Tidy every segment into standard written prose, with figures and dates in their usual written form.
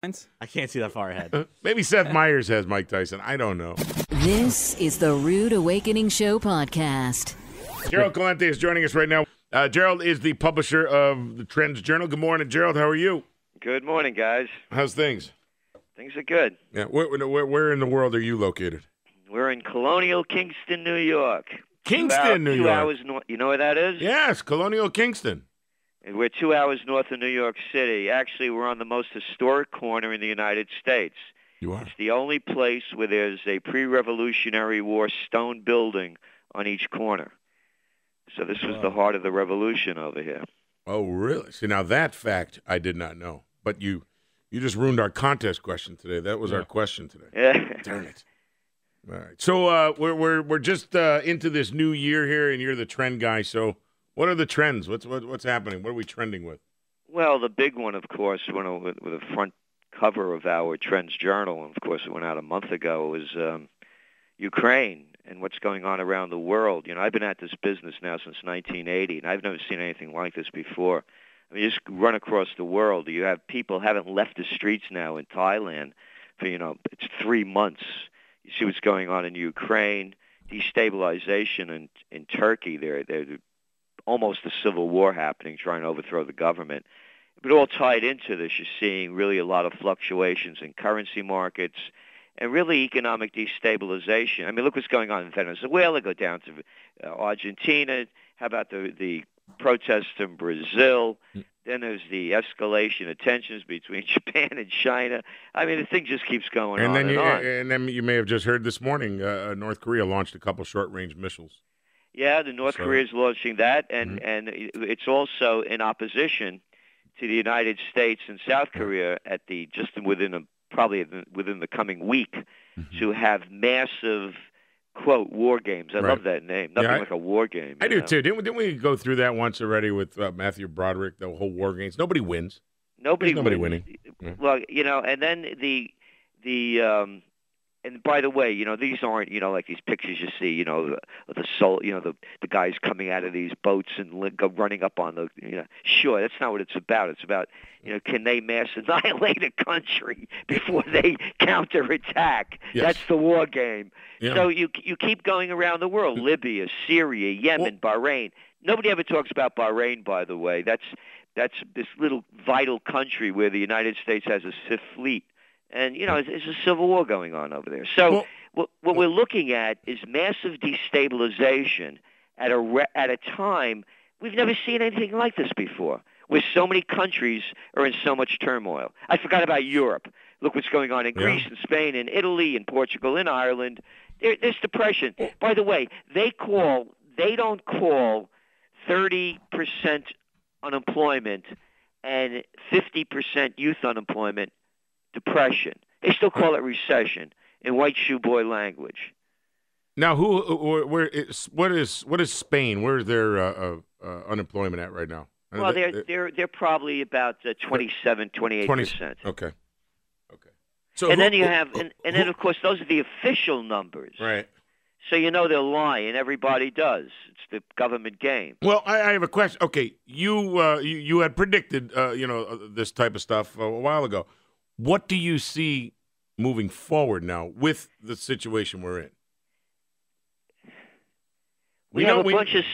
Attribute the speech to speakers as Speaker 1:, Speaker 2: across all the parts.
Speaker 1: I can't see that far ahead.
Speaker 2: Maybe Seth Meyers has Mike Tyson. I don't know.
Speaker 3: This is the Rude Awakening Show podcast.
Speaker 2: Gerald Celente is joining us right now. Gerald is the publisher of the TrendsJournal. Good morning, Gerald. How are you?
Speaker 4: Good morning, guys.
Speaker 2: How's things?
Speaker 4: Things are good.
Speaker 2: Yeah. Where in the world are you located?
Speaker 4: We're in Colonial Kingston, New York.
Speaker 2: Kingston, New York.
Speaker 4: 2 hours north. You know where that is?
Speaker 2: Yes, Colonial Kingston.
Speaker 4: We're 2 hours north of New York City. Actually, we're on the most historic corner in the United States.
Speaker 2: You are?
Speaker 4: It's the only place where there's a pre-Revolutionary War stone building on each corner. So this was the heart of the revolution over here.
Speaker 2: Oh, really? See, now that fact I did not know. But you just ruined our contest question today. That was our question today.
Speaker 4: Yeah.
Speaker 2: Darn it. All right. So we're just into this new year here, and you're the trend guy. So what are the trends? What's happening? What are we trending with?
Speaker 4: Well, the big one, of course, with the front cover of our TrendsJournal, and of course it went out a month ago, was Ukraine and what's going on around the world. You know, I've been at this business now since 1980, and I've never seen anything like this before. I mean, you just run across the world. You have people haven't left the streets now in Thailand for, it's 3 months. You see what's going on in Ukraine, destabilization in Turkey. They're almost a civil war happening, trying to overthrow the government. But all tied into this, you're seeing really a lot of fluctuations in currency markets and really economic destabilization. I mean, look what's going on in Venezuela. Go down to Argentina. How about the protests in Brazil? Then there's the escalation of tensions between Japan and China. I mean, the thing just keeps going on and on.
Speaker 2: And then you may have just heard this morning, North Korea launched a couple short-range missiles.
Speaker 4: Yeah, the North Korea is launching that, and it's also in opposition to the United States and South Korea within the coming week to have massive, quote, war games. I love that name. Nothing like a war game.
Speaker 2: I do too. Didn't we go through that once already with Matthew Broderick, the whole war games? Nobody wins. Nobody winning. Yeah.
Speaker 4: Well, and then and by the way, these aren't, like these pictures you see, the guys coming out of these boats and running up on the, sure, that's not what it's about. It's about, can they mass annihilate a country before they counterattack?
Speaker 2: Yes.
Speaker 4: That's the war game.
Speaker 2: Yeah.
Speaker 4: So you keep going around the world, Libya, Syria, Yemen, Bahrain. Nobody ever talks about Bahrain, by the way. That's this little vital country where the United States has a fifth fleet. And, it's a civil war going on over there. So what we're looking at is massive destabilization at a time we've never seen anything like this before, where so many countries are in so much turmoil. I forgot about Europe. Look what's going on in Greece and Spain and Italy and Portugal and Ireland. There's depression. By the way, they don't call 30% unemployment and 50% youth unemployment depression. They still call it recession in white shoe boy language.
Speaker 2: Now, what is Spain? Where's their unemployment at right now?
Speaker 4: Well, they're probably about 28%.
Speaker 2: Okay. So
Speaker 4: and then you have, and then of course those are the official numbers,
Speaker 2: right?
Speaker 4: So they'll lie, and everybody does. It's the government game.
Speaker 2: Well, I have a question. Okay, you had predicted this type of stuff a while ago. What do you see moving forward now with the situation we're in?
Speaker 4: We have a bunch of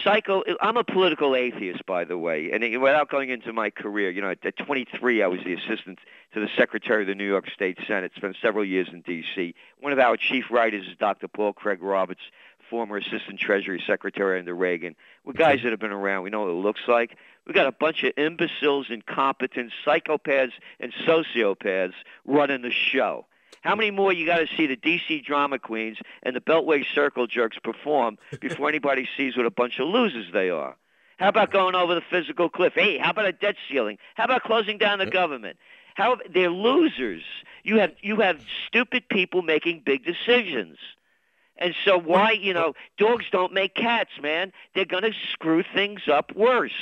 Speaker 4: I'm a political atheist, by the way, and without going into my career, at 23, I was the assistant to the Secretary of the New York State Senate, spent several years in D.C. One of our chief writers is Dr. Paul Craig Roberts, former Assistant Treasury Secretary under Reagan. We're guys that have been around. We know what it looks like. We've got a bunch of imbeciles, incompetents, psychopaths, and sociopaths running the show. How many more you got to see the D.C. drama queens and the Beltway circle jerks perform before anybody sees what a bunch of losers they are? How about going over the Fiscal Cliff? Hey, how about a debt ceiling? How about closing down the government? They're losers. You have stupid people making big decisions. And so why, dogs don't make cats, man. They're going to screw things up worse.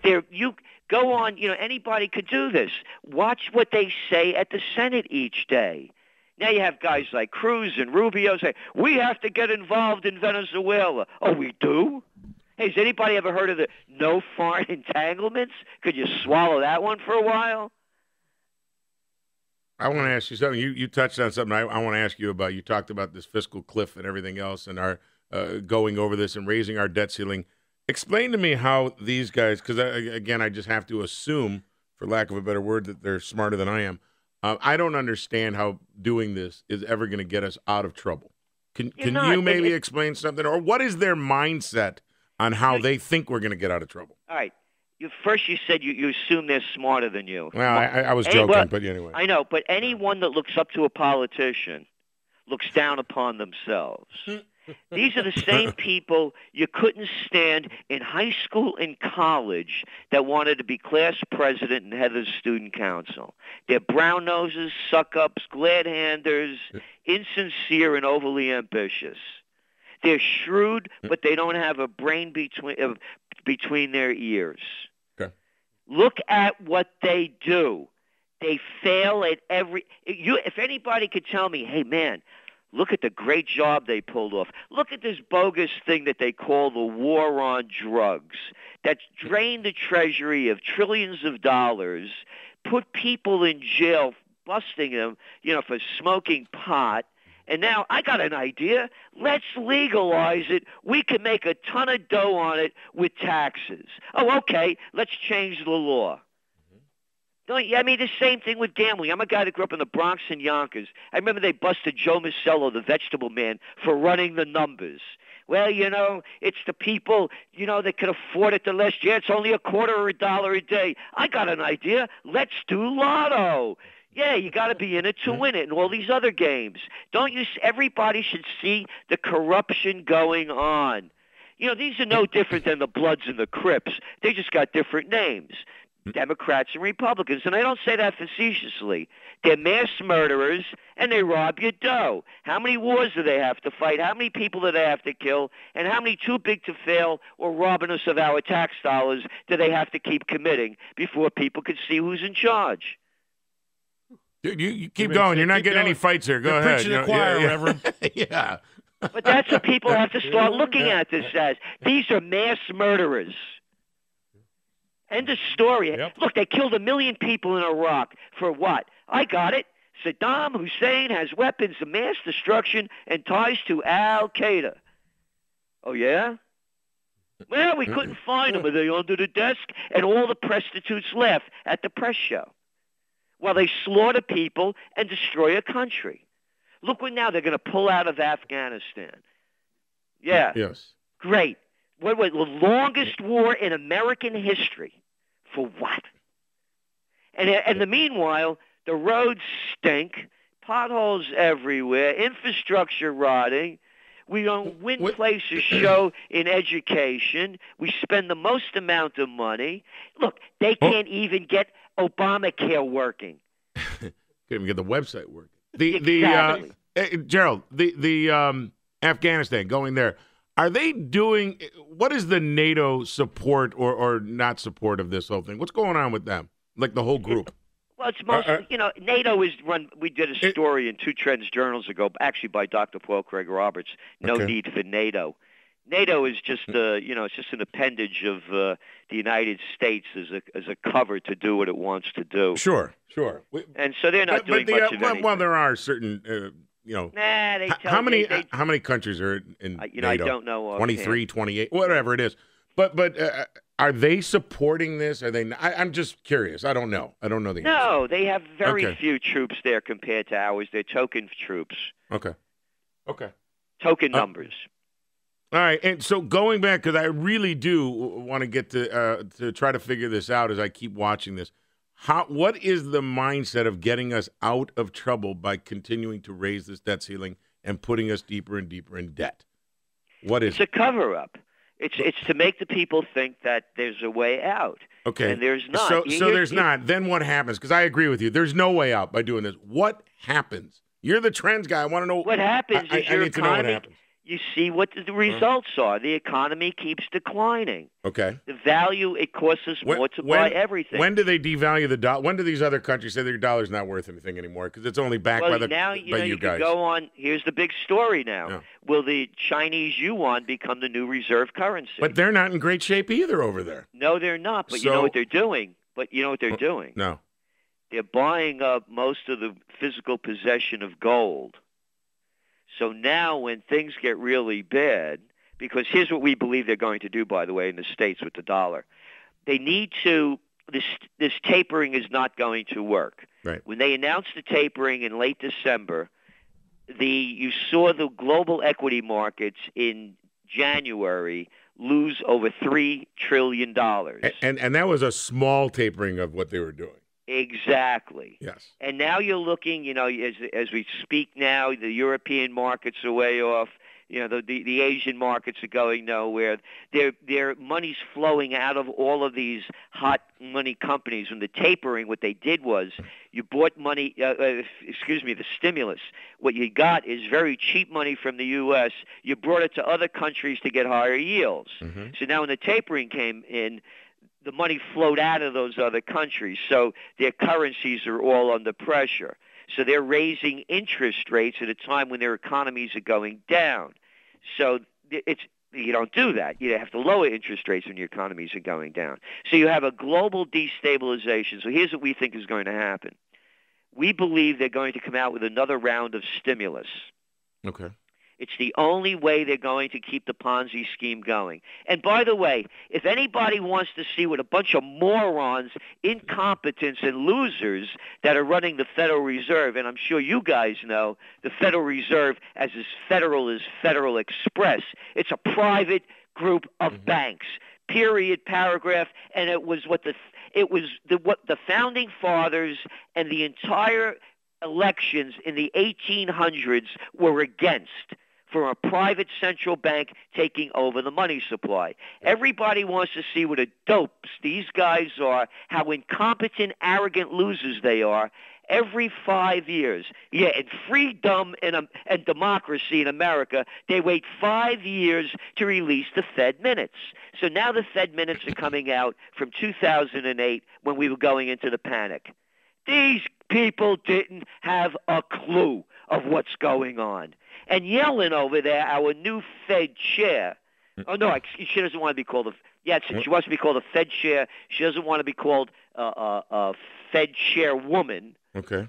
Speaker 4: You go on, anybody could do this. Watch what they say at the Senate each day. Now you have guys like Cruz and Rubio say, we have to get involved in Venezuela. Oh, we do? Hey, has anybody ever heard of the no foreign entanglements? Could you swallow that one for a while?
Speaker 2: I want to ask you something. You touched on something I want to ask you about. You talked about this fiscal cliff and everything else and our going over this and raising our debt ceiling. Explain to me how these guys, because, again, I just have to assume, for lack of a better word, that they're smarter than I am. I don't understand how doing this is ever going to get us out of trouble. Can you maybe explain something? Or what is their mindset on how they think we're going to get out of trouble?
Speaker 4: All right. First, you said you assume they're smarter than you.
Speaker 2: Well, I was joking, but anyway.
Speaker 4: I know, but anyone that looks up to a politician looks down upon themselves. These are the same people you couldn't stand in high school and college that wanted to be class president and head of the student council. They're brown noses, suck-ups, glad-handers, insincere and overly ambitious. They're shrewd, but they don't have a brain between their ears.
Speaker 2: Okay.
Speaker 4: Look at what they do. They fail at if anybody could tell me, hey, man, look at the great job they pulled off. Look at this bogus thing that they call the war on drugs that's drained the treasury of trillions of dollars, put people in jail, busting them, for smoking pot. And now I got an idea. Let's legalize it. We can make a ton of dough on it with taxes. Oh, okay. Let's change the law. The same thing with gambling. I'm a guy that grew up in the Bronx and Yonkers. I remember they busted Joe Masello, the vegetable man, for running the numbers. Well, it's the people, that could afford it the last year. It's only $0.25 or $1 a day. I got an idea. Let's do lotto. Yeah, you got to be in it to win it, and all these other games. Everybody should see the corruption going on. These are no different than the Bloods and the Crips. They just got different names. Democrats and Republicans, and I don't say that facetiously. They're mass murderers, and they rob your dough. How many wars do they have to fight? How many people do they have to kill? And how many too big to fail or robbing us of our tax dollars do they have to keep committing before people can see who's in charge?
Speaker 2: Dude, you keep going. You're not getting any fights here. Go ahead.
Speaker 5: Preaching to the choir, Reverend.
Speaker 2: Yeah.
Speaker 4: But that's what people have to start looking at this as. These are mass murderers. End of story.
Speaker 5: Yep.
Speaker 4: Look, they killed 1 million people in Iraq. For what? I got it. Saddam Hussein has weapons of mass destruction and ties to Al-Qaeda. Oh, yeah? Well, we couldn't find them. Are they under the desk? And all the prostitutes left at the press show while they slaughter people and destroy a country. Look what now they're going to pull out of Afghanistan. Yeah.
Speaker 2: Yes.
Speaker 4: Great. What was the longest war in American history? For what? And in the meanwhile, the roads stink, potholes everywhere, infrastructure rotting. We don't win places show in education. We spend the most amount of money. Look, they can't even get Obamacare working.
Speaker 2: Can't even get the website working.
Speaker 4: Exactly.
Speaker 2: Gerald, the Afghanistan, going there. Are they doing – what is the NATO support or not support of this whole thing? What's going on with them, like the whole group?
Speaker 4: Well, it's mostly NATO is run – we did a story in 2 Trends journals ago, actually by Dr. Paul Craig Roberts, No Need for NATO. NATO is just it's just an appendage of the United States as a cover to do what it wants to do.
Speaker 2: Sure.
Speaker 4: And so they're not doing much of anything.
Speaker 2: Well, there are certain
Speaker 4: they tell
Speaker 2: how many countries are in NATO?
Speaker 4: I don't know.
Speaker 2: 23, 28, whatever it is. But are they supporting this? Are they? I'm just curious. I don't know. I don't know the answer.
Speaker 4: No, they have very few troops there compared to ours. They're token troops.
Speaker 2: Okay.
Speaker 4: Token numbers.
Speaker 2: All right, and so going back, because I really do want to get to try to figure this out as I keep watching this. What is the mindset of getting us out of trouble by continuing to raise this debt ceiling and putting us deeper and deeper in debt? What is
Speaker 4: it? It's a cover-up. It's to make the people think that there's a way out.
Speaker 2: Okay.
Speaker 4: And there's not.
Speaker 2: So there's not. Then what happens? Because I agree with you. There's no way out by doing this. What happens? You're the trends guy. I want to know.
Speaker 4: What happens is your
Speaker 2: I need to know what happens.
Speaker 4: You see what the results are. The economy keeps declining.
Speaker 2: Okay.
Speaker 4: The value, it costs us more to buy everything.
Speaker 2: When do they devalue the dollar? When do these other countries say their dollar's not worth anything anymore because it's only backed by you guys?
Speaker 4: Can go on. Here's the big story now.
Speaker 2: Yeah.
Speaker 4: Will the Chinese yuan become the new reserve currency?
Speaker 2: But they're not in great shape either over there.
Speaker 4: No, they're not. But you know what they're doing?
Speaker 2: No.
Speaker 4: they're buying up most of the physical possession of gold. So now when things get really bad, because here's what we believe they're going to do, by the way, in the States with the dollar. They need to, this tapering is not going to work.
Speaker 2: Right.
Speaker 4: When they announced the tapering in late December, you saw the global equity markets in January lose over $3 trillion.
Speaker 2: And that was a small tapering of what they were doing.
Speaker 4: Exactly.
Speaker 2: Yes.
Speaker 4: And now you're looking, as we speak now, the European markets are way off. The Asian markets are going nowhere. Their money's flowing out of all of these hot money companies. When the tapering, what they did was you bought money, the stimulus. What you got is very cheap money from the U.S. You brought it to other countries to get higher yields. Mm-hmm. So now when the tapering came in, the money flowed out of those other countries. So their currencies are all under pressure. So they're raising interest rates at a time when their economies are going down. So you don't do that. You have to lower interest rates when your economies are going down. So you have a global destabilization. So here's what we think is going to happen. We believe they're going to come out with another round of stimulus.
Speaker 2: Okay.
Speaker 4: It's the only way they're going to keep the Ponzi scheme going. And by the way, if anybody wants to see what a bunch of morons, incompetents, and losers that are running the Federal Reserve, and I'm sure you guys know, the Federal Reserve as federal as Federal Express. It's a private group of banks. Period, paragraph, and it was what the founding fathers and the entire elections in the 1800s were against, for a private central bank taking over the money supply. Everybody wants to see what a dopes these guys are, how incompetent, arrogant losers they are. Every 5 years, in freedom and democracy in America, they wait 5 years to release the Fed minutes. So now the Fed minutes are coming out from 2008 when we were going into the panic. These people didn't have a clue of what's going on. And Yellen over there, our new Fed chair, she doesn't want to be called she wants to be called a Fed chair. She doesn't want to be called a Fed chairwoman.
Speaker 2: Okay.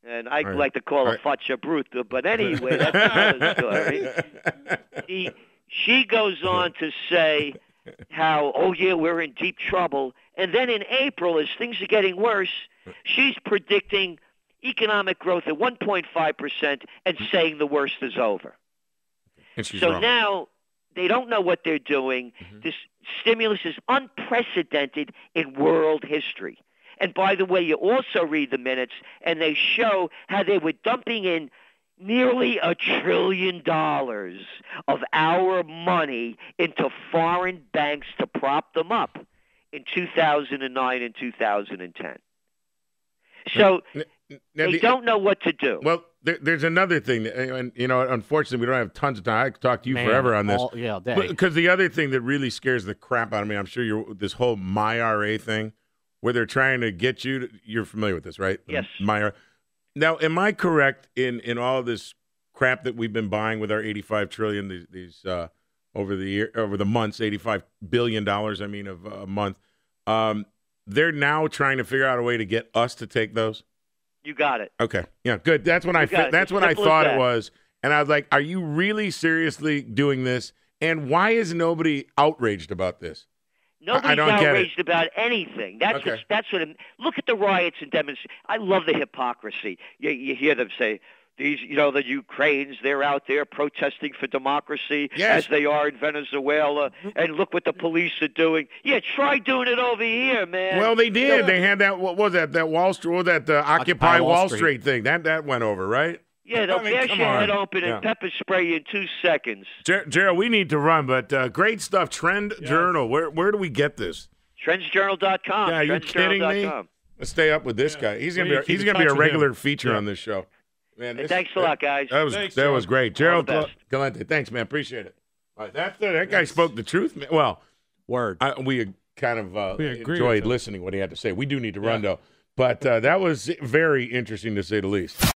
Speaker 4: And I like to call her Faccia Bruta, but anyway, that's another story. She goes on to say how, we're in deep trouble. And then in April, as things are getting worse, she's predicting economic growth at 1.5% and saying the worst is over.
Speaker 2: And she's
Speaker 4: so
Speaker 2: wrong.
Speaker 4: Now they don't know what they're doing. Mm-hmm. This stimulus is unprecedented in world history. And by the way, you also read the minutes, and they show how they were dumping in nearly $1 trillion of our money into foreign banks to prop them up in 2009 and 2010. So they don't know what to do.
Speaker 2: Well, there's another thing, and unfortunately, we don't have tons of time. I could talk to you forever on this. Because the other thing that really scares the crap out of me, I'm sure this whole MyRA thing, where they're trying to get you. You're familiar with this, right?
Speaker 4: Yes.
Speaker 2: MyRA. Now, am I correct in all this crap that we've been buying with our $85 trillion these over the months, $85 billion? I mean, of a month. They're now trying to figure out a way to get us to take those.
Speaker 4: You got it.
Speaker 2: Okay. Yeah, good. That's what I thought it was. And I was like, are you really seriously doing this? And why is nobody outraged about this?
Speaker 4: Nobody's outraged about anything. That's what. Look at the riots and demonstrations. I love the hypocrisy. You hear them say, the Ukrainians, they're out there protesting for democracy as they are in Venezuela, and look what the police are doing. Yeah, try doing it over here, man.
Speaker 2: Well, they did. They had that. What was that? That Wall Street, Occupy Wall Street thing. That went over, right?
Speaker 4: Yeah, they'll bash your head open and pepper spray you in 2 seconds.
Speaker 2: Gerald, we need to run, but great stuff. TrendsJournal. Where do we get this?
Speaker 4: TrendsJournal.com.
Speaker 2: Yeah, are you kidding me? Let's stay up with this guy. He's gonna be a regular feature on this show. Man,
Speaker 4: thanks a lot, guys.
Speaker 2: That was great. Gerald Celente, thanks, man. Appreciate it. All right, that guy spoke the truth, man. Well, we kind of enjoyed listening what he had to say. We do need to run, though. But that was very interesting, to say the least.